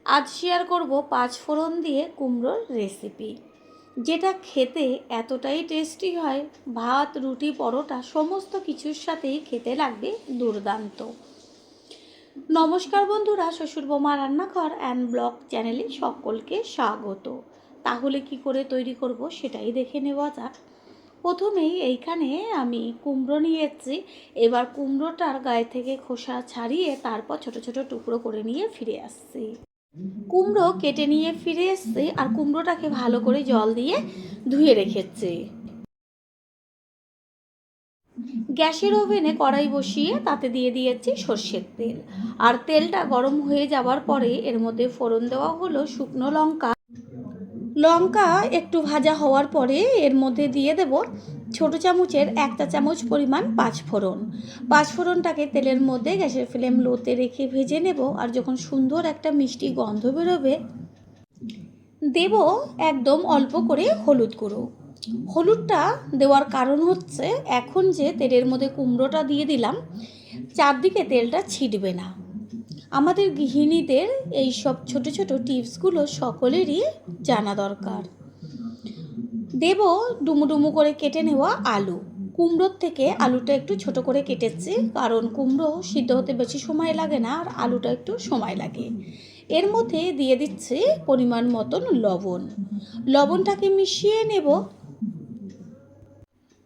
আজ শেয়ার করব 5 ফোড়ন দিয়ে কুমড়োর রেসিপি, যেটা খেতে এতটাই টেস্টি হয়, ভাত, রুটি, পরোটা সমস্ত কিছুর সাথেই খেতে লাগবে দুর্দান্ত। নমস্কার বন্ধুরা, শ্বশুরবৌমা রান্নাঘর অ্যান্ড ব্লগ চ্যানেলে সকলকে স্বাগত। তাহলে কি করে তৈরি করব সেটাই দেখে নেওয়া যাক। প্রথমেই এইখানে আমি কুমড়ো নিয়ে এসেছি। এবার কুমড়োটার গায়ে থেকে খোসা ছাড়িয়ে তারপর ছোট ছোট টুকরো করে নিয়ে ফিরে আসছি। কুমড়ো কেটে নিয়ে ফিরে এসছে আর কুমড়োটাকে ভালো করে জল দিয়ে ধুয়ে রেখেছে। গ্যাসের ওভেনে কড়াই বসিয়ে তাতে দিয়ে দিয়েছি সর্ষের তেল, আর তেলটা গরম হয়ে যাওয়ার পরে এর মধ্যে ফোড়ন দেওয়া হলো শুকনো লঙ্কা। লঙ্কা একটু ভাজা হওয়ার পরে এর মধ্যে দিয়ে দেব ছোট চামচের 1 চা চামচ পরিমাণ পাঁচফোড়ন। পাঁচফোড়নটাকে তেলের মধ্যে গ্যাসের ফ্লেম লোতে রেখে ভেজে নেব। আর যখন সুন্দর একটা মিষ্টি গন্ধ বেরোবে দেব একদম অল্প করে হলুদ গুঁড়ো। হলুদটা দেওয়ার কারণ হচ্ছে এখন যে তেলের মধ্যে কুমড়োটা দিয়ে দিলাম, চারদিকে তেলটা ছিটবে না। আমাদের গৃহিণীদের এই সব ছোট ছোট টিপসগুলো সকলেরই জানা দরকার। দেব ডুমু ডুমু করে কেটে নেওয়া আলু। কুমড়োর থেকে আলুটা একটু ছোট করে কেটেছি, কারণ কুমড়ো সিদ্ধ হতে বেশি সময় লাগে না আর আলুটা একটু সময় লাগে। এর মধ্যে দিয়ে দিচ্ছি পরিমাণ মতন লবণ। লবণটাকে মিশিয়ে নেব।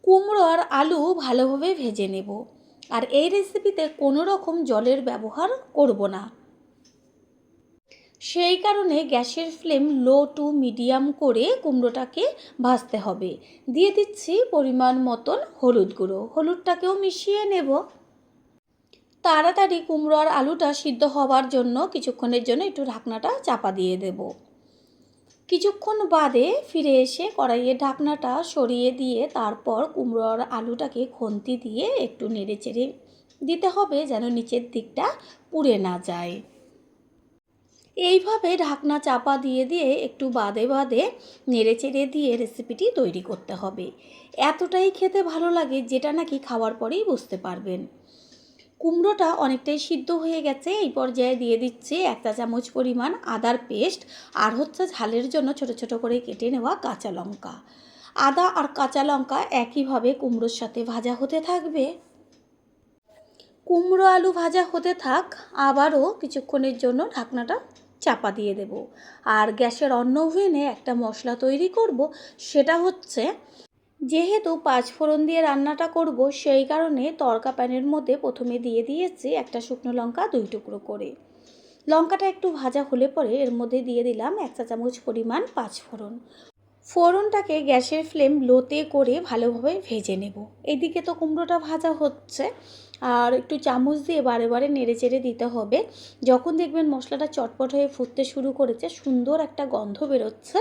কুমড়ো আর আলু ভালোভাবে ভেজে নেব। আর এই রেসিপিতে কোনো রকম জলের ব্যবহার করব না, সেই কারণে গ্যাসের ফ্লেম লো টু মিডিয়াম করে কুমড়োটাকে ভাজতে হবে। দিয়ে দিচ্ছি পরিমাণ মতন হলুদ গুঁড়ো। হলুদটাকেও মিশিয়ে নেব। তাড়াতাড়ি কুমড়ো আর আলুটা সিদ্ধ হওয়ার জন্য কিছুক্ষণের জন্য একটু ঢাকনাটা চাপা দিয়ে দেব। কিছুক্ষণ বাদে ফিরে এসে কড়াইয়ের ঢাকনাটা সরিয়ে দিয়ে তারপর কুমড়ো আর আলুটাকে খুন্তি দিয়ে একটু নেড়ে চেড়ে দিতে হবে, যেন নিচের দিকটা পুড়ে না যায়। এইভাবে ঢাকনা চাপা দিয়ে দিয়ে একটু বাদে বাদে নেড়ে চেড়ে দিয়ে রেসিপিটি তৈরি করতে হবে। এতটাই খেতে ভালো লাগে যেটা নাকি খাওয়ার পরেই বুঝতে পারবেন। কুমড়োটা অনেকটাই সিদ্ধ হয়ে গেছে। এই পর্যায়ে দিয়ে দিচ্ছি 1 চা চামচ পরিমাণ আদার পেস্ট, আর হচ্ছে ঝালের জন্য ছোট ছোট করে কেটে নেওয়া কাঁচা লঙ্কা। আদা আর কাঁচা লঙ্কা একইভাবে কুমড়োর সাথে ভাজা হতে থাকবে। কুমড়ো আলু ভাজা হতে থাক, আবারও কিছুক্ষণের জন্য ঢাকনাটা চাপা দিয়ে দেব। আর গ্যাসের অন্য ওভেনে একটা মশলা তৈরি করব। সেটা হচ্ছে, যেহেতু 5 ফোড়ন দিয়ে রান্নাটা করব, সেই কারণে তড়কা প্যানের মধ্যে প্রথমে দিয়ে দিয়েছি একটা শুকনো লঙ্কা 2 টুকরো করে। লঙ্কাটা একটু ভাজা হলে পরে এর মধ্যে দিয়ে দিলাম 1 চা চামচ পরিমাণ 5 ফোড়ন। ফোড়নটাকে গ্যাসের ফ্লেম লোতে করে ভালোভাবে ভেজে নেব। এদিকে তো কুমড়োটা ভাজা হচ্ছে, আর একটু চামচ দিয়ে বারে বারে নেড়ে চেড়ে দিতে হবে। যখন দেখবেন মশলাটা চটপট হয়ে ফুটতে শুরু করেছে, সুন্দর একটা গন্ধ বেরোচ্ছে,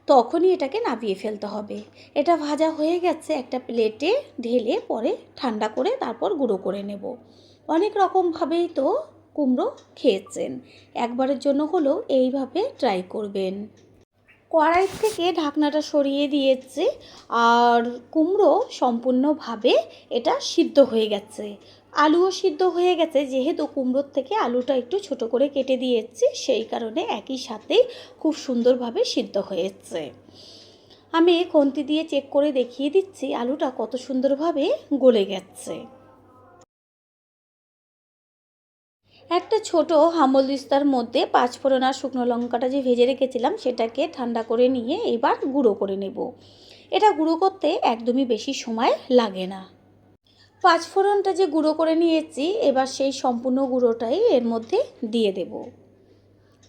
তখনই এটাকে নামিয়ে ফেলতে হবে। এটা ভাজা হয়ে গেছে, একটা প্লেটে ঢেলে পরে ঠান্ডা করে তারপর গুঁড়ো করে নেব। অনেক রকমভাবেই তো কুমড়ো খেয়েছেন, একবারের জন্য হলেও এইভাবে ট্রাই করবেন। কড়াই থেকে ঢাকনাটা সরিয়ে দিয়েছি, আর কুমড়ো সম্পূর্ণভাবে এটা সিদ্ধ হয়ে গেছে। আলুও সিদ্ধ হয়ে গেছে, যেহেতু কুমড়োর থেকে আলুটা একটু ছোট করে কেটে দিয়েছি, সেই কারণে একই সাথেই খুব সুন্দরভাবে সিদ্ধ হয়েছে। আমি খুন্তি দিয়ে চেক করে দেখিয়ে দিচ্ছি আলুটা কত সুন্দরভাবে গলে গেছে। একটা ছোট হামলদিস্তার মধ্যে 5 ফোড়ন আর শুকনো লঙ্কাটা যে ভেজে রেখেছিলাম সেটাকে ঠান্ডা করে নিয়ে এবার গুঁড়ো করে নেব। এটা গুঁড়ো করতে একদমই বেশি সময় লাগে না। 5 ফোড়নটা যে গুঁড়ো করে নিয়েছি, এবার সেই সম্পূর্ণ গুঁড়োটাই এর মধ্যে দিয়ে দেব।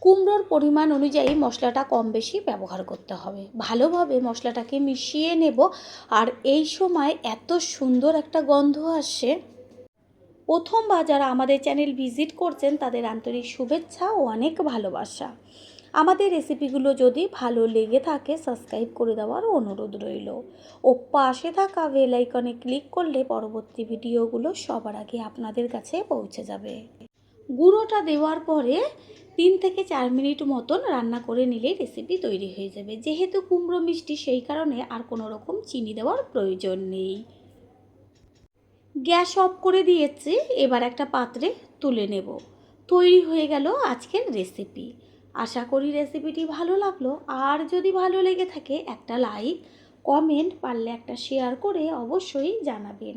কুমড়োর পরিমাণ অনুযায়ী মশলাটা কম বেশি ব্যবহার করতে হবে। ভালোভাবে মশলাটাকে মিশিয়ে নেব। আর এই সময় এত সুন্দর একটা গন্ধ আসে। প্রথমবার যারা আমাদের চ্যানেল ভিজিট করছেন তাদের আন্তরিক শুভেচ্ছা ও অনেক ভালোবাসা। আমাদের রেসিপিগুলো যদি ভালো লেগে থাকে সাবস্ক্রাইব করে দেওয়ার অনুরোধ রইল, ও পাশে থাকা বেল আইকনে ক্লিক করলে পরবর্তী ভিডিওগুলো সবার আগে আপনাদের কাছে পৌঁছে যাবে। গুঁড়োটা দেওয়ার পরে 3 থেকে 4 মিনিট মতন রান্না করে নিলেই রেসিপি তৈরি হয়ে যাবে। যেহেতু কুমড়ো মিষ্টি, সেই কারণে আর কোনো রকম চিনি দেওয়ার প্রয়োজন নেই। গ্যাস অফ করে দিয়েছি, এবার একটা পাত্রে তুলে নেব। তৈরি হয়ে গেল আজকের রেসিপি। আশা করি রেসিপিটি ভালো লাগলো। আর যদি ভালো লেগে থাকে একটা লাইক, কমেন্ট, পারলে একটা শেয়ার করে অবশ্যই জানাবেন।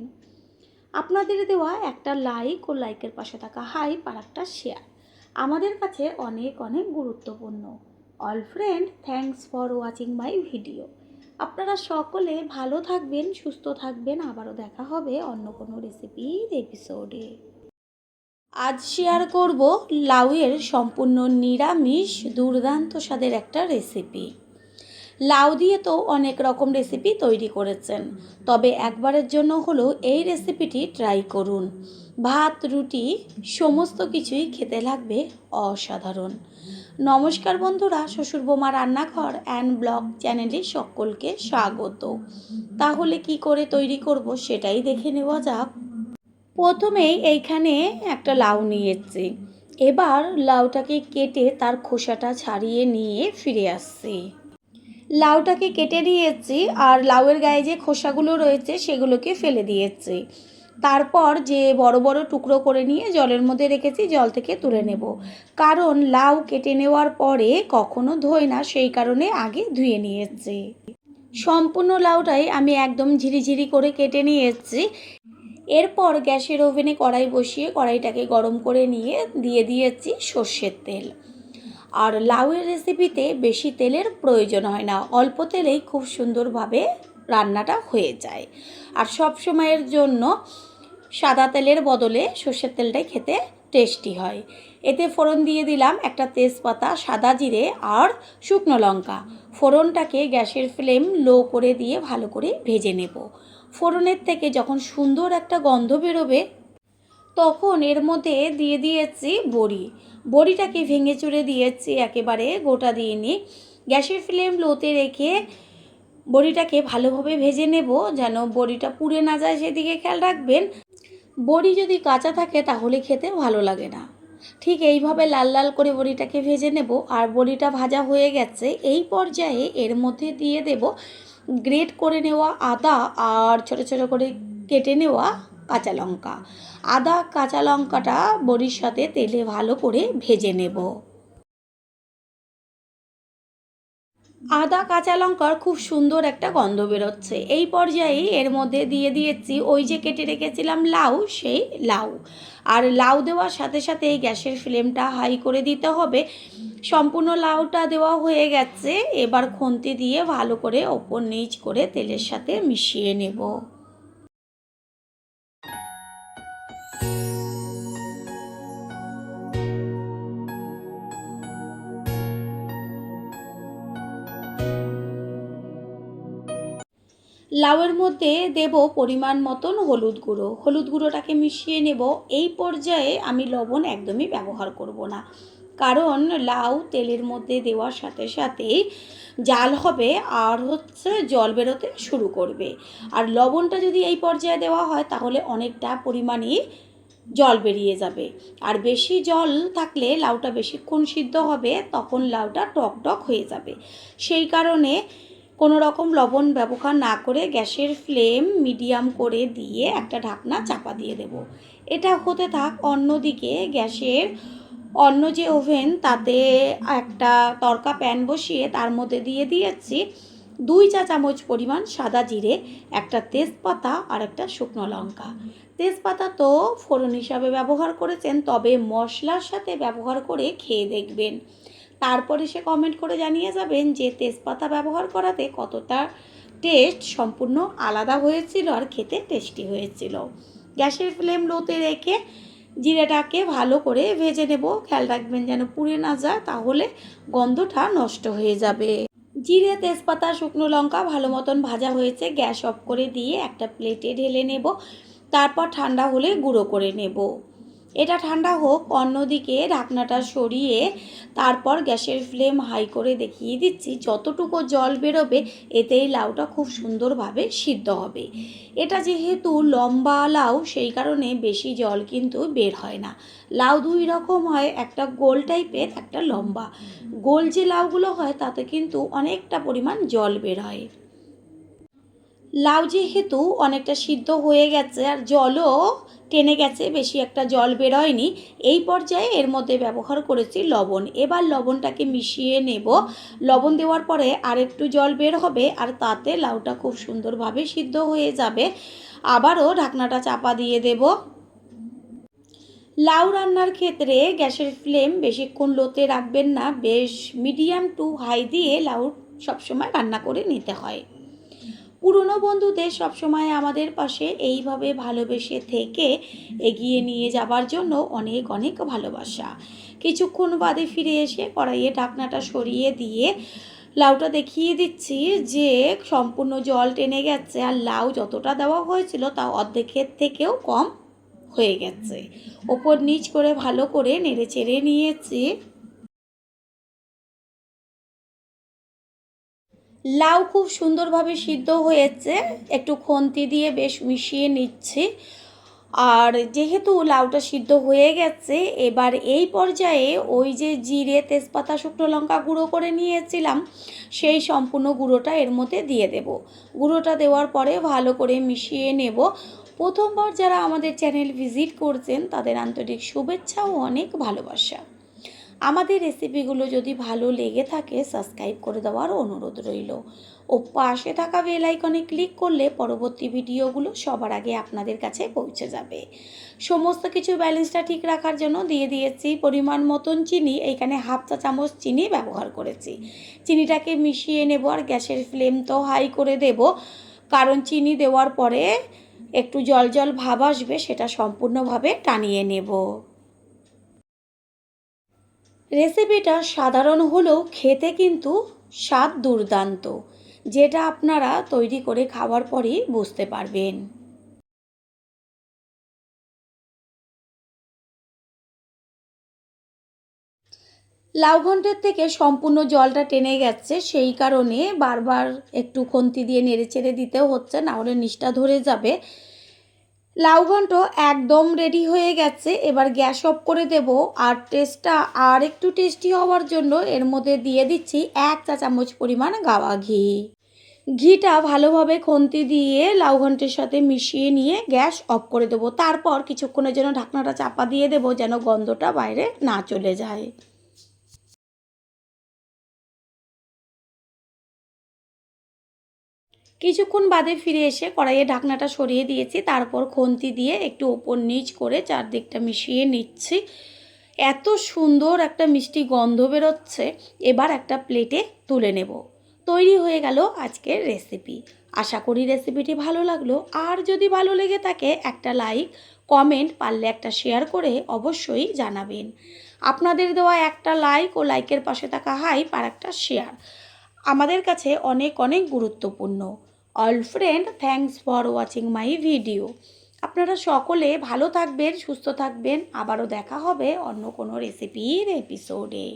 আপনাদের দেওয়া একটা লাইক ও লাইকের পাশে থাকা হাইপ আর একটা শেয়ার আমাদের কাছে অনেক অনেক গুরুত্বপূর্ণ। All friend, thanks for watching my video. আপনারা সকলে ভালো থাকবেন, সুস্থ থাকবেন। আবারও দেখা হবে অন্য কোনো রেসিপির এপিসোডে। আজ শেয়ার করব লাউয়ের সম্পূর্ণ নিরামিষ দুর্দান্ত স্বাদের একটা রেসিপি। লাউ দিয়ে তো অনেক রকম রেসিপি তৈরি করেছেন, তবে একবারের জন্য হলেও এই রেসিপিটি ট্রাই করুন। ভাত, রুটি সমস্ত কিছুই খেতে লাগবে অসাধারণ। নমস্কার বন্ধুরা, শ্বশুর বোমা রান্নাঘর অ্যান্ড ব্লগ চ্যানেলে সকলকে স্বাগত। তাহলে কি করে তৈরি করব সেটাই দেখে নেওয়া যাক। প্রথমেই এইখানে একটা লাউ নিয়েছি। এবার লাউটাকে কেটে তার খোসাটা ছাড়িয়ে নিয়ে ফিরে আসছি। লাউটাকে কেটে নিয়েছি আর লাউয়ের গায়ে যে খোসাগুলো রয়েছে সেগুলোকে ফেলে দিয়েছি। তারপর যে বড় বড় টুকরো করে নিয়ে জলের মধ্যে রেখেছি, জল থেকে তুলে নেব। কারণ লাউ কেটে নেওয়ার পরে কখনো ধোয় না, সেই কারণে আগে ধুয়ে নিয়েছি। সম্পূর্ণ লাউটাই আমি একদম ঝিরিঝিরি করে কেটে নিয়েছি। এরপর গ্যাসের ওভেনে কড়াই বসিয়ে কড়াইটাকে গরম করে নিয়ে দিয়ে দিয়েছি সর্ষের তেল। আর লাউয়ের রেসিপিতে বেশি তেলের প্রয়োজন হয় না, অল্প তেলেই খুব সুন্দরভাবে রান্নাটা হয়ে যায়। আর সব সময়ের জন্য সাদা তেলের বদলে সর্ষের তেলটাই খেতে টেস্টি হয়। এতে ফোড়ন দিয়ে দিলাম একটা তেজপাতা, সাদা জিরে আর শুকনো লঙ্কা। ফোড়নটাকে গ্যাসের ফ্লেম লো করে দিয়ে ভালো করে ভেজে নেব। ফোড়নের থেকে যখন সুন্দর একটা গন্ধ বেরোবে তখন এর মধ্যে দিয়ে দিয়েছি বড়ি। বড়িটাকে ভেঙে চুরে দিয়েছি, একেবারে গোটা দিইনি। গ্যাসের ফ্লেম লোতে রেখে বড়িটাকে ভালোভাবে ভেজে নেব, যেন বড়িটা পুড়ে না যায় সেদিকে খেয়াল রাখবেন। বড়ি যদি কাঁচা থাকে তাহলে খেতে ভালো লাগে না। ঠিক এইভাবে লাল লাল করে বড়িটাকে ভেজে নেব। আর বড়িটা ভাজা হয়ে গেছে, এই পর্যায়ে এর মধ্যে দিয়ে দেব গ্রেট করে নেওয়া আদা আর ছোটো ছোটো করে কেটে নেওয়া কাঁচা লঙ্কা। আদা কাঁচা লঙ্কাটা বড়ির সাথে তেলে ভালো করে ভেজে নেব। আদা কাঁচা লঙ্কার খুব সুন্দর একটা গন্ধ বেরোচ্ছে। এই পর্যায়ে এর মধ্যে দিয়ে দিয়েছি ওই যে কেটে রেখেছিলাম লাউ, সেই লাউ। আর লাউ দেওয়ার সাথে সাথে গ্যাসের ফ্লেমটা হাই করে দিতে হবে। সম্পূর্ণ লাউটা দেওয়া হয়ে গেছে। এবার খুন্তি দিয়ে ভালো করে ওপর নিচ করে তেলের সাথে মিশিয়ে নেব। লাউয়ের মধ্যে দেব পরিমাণ মতন হলুদ গুঁড়ো। হলুদ গুঁড়োটাকে মিশিয়ে নেব। এই পর্যায়ে আমি লবণ একদমই ব্যবহার করব না, কারণ লাউ তেলের মধ্যে দেওয়ার সাথে সাথেই জাল হবে আর জল বেরোতে শুরু করবে। আর লবণটা যদি এই পর্যায়ে দেওয়া হয় তাহলে অনেকটা পরিমাণই জল বেরিয়ে যাবে। আর বেশি জল থাকলে লাউটা বেশিক্ষণ সিদ্ধ হবে, তখন লাউটা টক টক হয়ে যাবে। সেই কারণে কোনো রকম লবণ ব্যবহার না করে গ্যাসের ফ্লেম মিডিয়াম করে দিয়ে একটা ঢাকনা চাপা দিয়ে দেব। এটা হতে থাক। অন্যদিকে গ্যাসের অন্য যে ওভেন, তাতে একটা তড়কা প্যান বসিয়ে তার মধ্যে দিয়ে দিয়েছি 2 চা চামচ পরিমাণ সাদা জিরে, একটা তেজপাতা আর একটা শুকনো লঙ্কা। তেজপাতা তো ফোড়ন হিসাবে ব্যবহার করেছেন, তবে মশলার সাথে ব্যবহার করে খেয়ে দেখবেন। তারপরে সে কমেন্ট করে জানিয়ে যাবেন যে তেজপাতা ব্যবহার করাতে কতটা টেস্ট সম্পূর্ণ আলাদা হয়েছিল আর খেতে টেস্টি হয়েছিল। গ্যাসের ফ্লেম লোতে রেখে জিরেটাকে ভালো করে ভেজে নেব। খেয়াল রাখবেন যেন পুড়ে না যায়, তাহলে গন্ধটা নষ্ট হয়ে যাবে। জিরে, তেজপাতা, শুকনো লঙ্কা ভালো মতন ভাজা হয়েছে। গ্যাস অফ করে দিয়ে একটা প্লেটে ঢেলে নেব। তারপর ঠান্ডা হলে গুঁড়ো করে নেব। এটা ঠান্ডা হোক। অন্যদিকে ঢাকনাটা সরিয়ে তারপর গ্যাসের ফ্লেম হাই করে দেখিয়ে দিচ্ছি যতটুকু জল বেরোবে এতেই লাউটা খুব সুন্দরভাবে সিদ্ধ হবে। এটা যেহেতু লম্বা লাউ, সেই কারণে বেশি জল কিন্তু বের হয় না। লাউ 2 রকম হয়, একটা গোল টাইপের, একটা লম্বা। গোল যে লাউগুলো হয় তাতে কিন্তু অনেকটা পরিমাণ জল বের হয়। লাউ যেহেতু অনেকটা সিদ্ধ হয়ে গেছে আর জলও টেনে গেছে, বেশি একটা জল বেরোয়নি, এই পর্যায়ে এর মধ্যে ব্যবহার করেছি লবণ। এবার লবণটাকে মিশিয়ে নেব। লবণ দেওয়ার পরে আর একটু জল বের হবে আর তাতে লাউটা খুব সুন্দরভাবে সিদ্ধ হয়ে যাবে। আবারও ঢাকনাটা চাপা দিয়ে দেব। লাউ রান্নার ক্ষেত্রে গ্যাসের ফ্লেম বেশিক্ষণ লোতে রাখবেন না, বেশ মিডিয়াম টু হাই দিয়ে লাউ সবসময় রান্না করে নিতে হয়। পুরনো বন্ধুদের সবসময় আমাদের পাশে এইভাবে ভালোবেসে থেকে এগিয়ে নিয়ে যাবার জন্য অনেক অনেক ভালোবাসা। কিছুক্ষণ বাদে ফিরে এসে কড়াইয়ে ঢাকনাটা সরিয়ে দিয়ে লাউটা দেখিয়ে দিচ্ছি যে সম্পূর্ণ জল টেনে গেছে আর লাউ যতটা দেওয়া হয়েছিল তা অর্ধেকের থেকেও কম হয়ে গেছে। ওপর নিচ করে ভালো করে নেড়ে চেড়ে নিয়েছি। লাউ খুব সুন্দরভাবে সিদ্ধ হয়েছে, একটু খুন্তি দিয়ে বেশ মিশিয়ে নিচ্ছি। আর যেহেতু লাউটা সিদ্ধ হয়ে গেছে, এবার এই পর্যায়ে ওই যে জিরে, তেজপাতা, শুকনো লঙ্কা গুঁড়ো করে নিয়েছিলাম সেই সম্পূর্ণ গুঁড়োটা এর মধ্যে দিয়ে দেব। গুঁড়োটা দেওয়ার পরে ভালো করে মিশিয়ে নেব। প্রথমবার যারা আমাদের চ্যানেল ভিজিট করছেন তাদের আন্তরিক শুভেচ্ছা ও অনেক ভালোবাসা। আমাদের রেসিপিগুলো যদি ভালো লেগে থাকে সাবস্ক্রাইব করে দেওয়ার অনুরোধ রইল ও পাশে থাকা বেল আইকনে ক্লিক করলে পরবর্তী ভিডিওগুলো সবার আগে আপনাদের কাছে পৌঁছে যাবে। সমস্ত কিছু ব্যালেন্সটা ঠিক রাখার জন্য দিয়ে দিয়েছি পরিমাণ মতন চিনি। এইখানে হাফ চা চামচ চিনি ব্যবহার করেছি। চিনিটাকে মিশিয়ে নেব আর গ্যাসের ফ্লেম তো হাই করে দেব, কারণ চিনি দেওয়ার পরে একটু জল জল ভাব আসবে, সেটা সম্পূর্ণভাবে টানিয়ে নেব। রেসিপিটা সাধারণ হলেও খেতে কিন্তু স্বাদ দুর্দান্ত, যেটা আপনারা তৈরি করে খাওয়ার পরেই বুঝতে পারবেন। লাউ ঘন্টের থেকে সম্পূর্ণ জলটা টেনে গেছে, সেই কারণে বারবার একটু খুন্তি দিয়ে নেড়েচেড়ে দিতেও হচ্ছে, না হলে নিচটা ধরে যাবে। লাউ ঘন্ট একদম রেডি হয়ে গেছে। এবার গ্যাস অফ করে দেব। আর টেস্টটা আর একটু টেস্টি হওয়ার জন্য এর মধ্যে দিয়ে দিচ্ছি 1 চা চামচ পরিমাণ গাওয়া ঘি। ঘিটা ভালোভাবে খুন্তি দিয়ে লাউ ঘন্টের সাথে মিশিয়ে নিয়ে গ্যাস অফ করে দেবো। তারপর কিছুক্ষণের জন্য ঢাকনাটা চাপা দিয়ে দেবো যেন গন্ধটা বাইরে না চলে যায়। কিছুক্ষণ বাদে ফিরে এসে কড়াইয়ে ঢাকনাটা সরিয়ে দিয়েছি, তারপর খুন্তি দিয়ে একটু ওপর নিচ করে চারদিকটা মিশিয়ে নিচ্ছি। এত সুন্দর একটা মিষ্টি গন্ধ বেরোচ্ছে। এবার একটা প্লেটে তুলে নেব। তৈরি হয়ে গেল আজকের রেসিপি। আশা করি রেসিপিটি ভালো লাগলো। আর যদি ভালো লেগে থাকে একটা লাইক, কমেন্ট, পারলে একটা শেয়ার করে অবশ্যই জানাবেন। আপনাদের দেওয়া একটা লাইক ও লাইকের পাশে থাকা হাইপ আর একটা শেয়ার আমাদের কাছে অনেক অনেক গুরুত্বপূর্ণ। All friend, thanks for watching my video. আপনারা সকলে ভালো থাকবেন, সুস্থ থাকবেন। আবারও দেখা হবে অন্য কোনো রেসিপির এপিসোডে।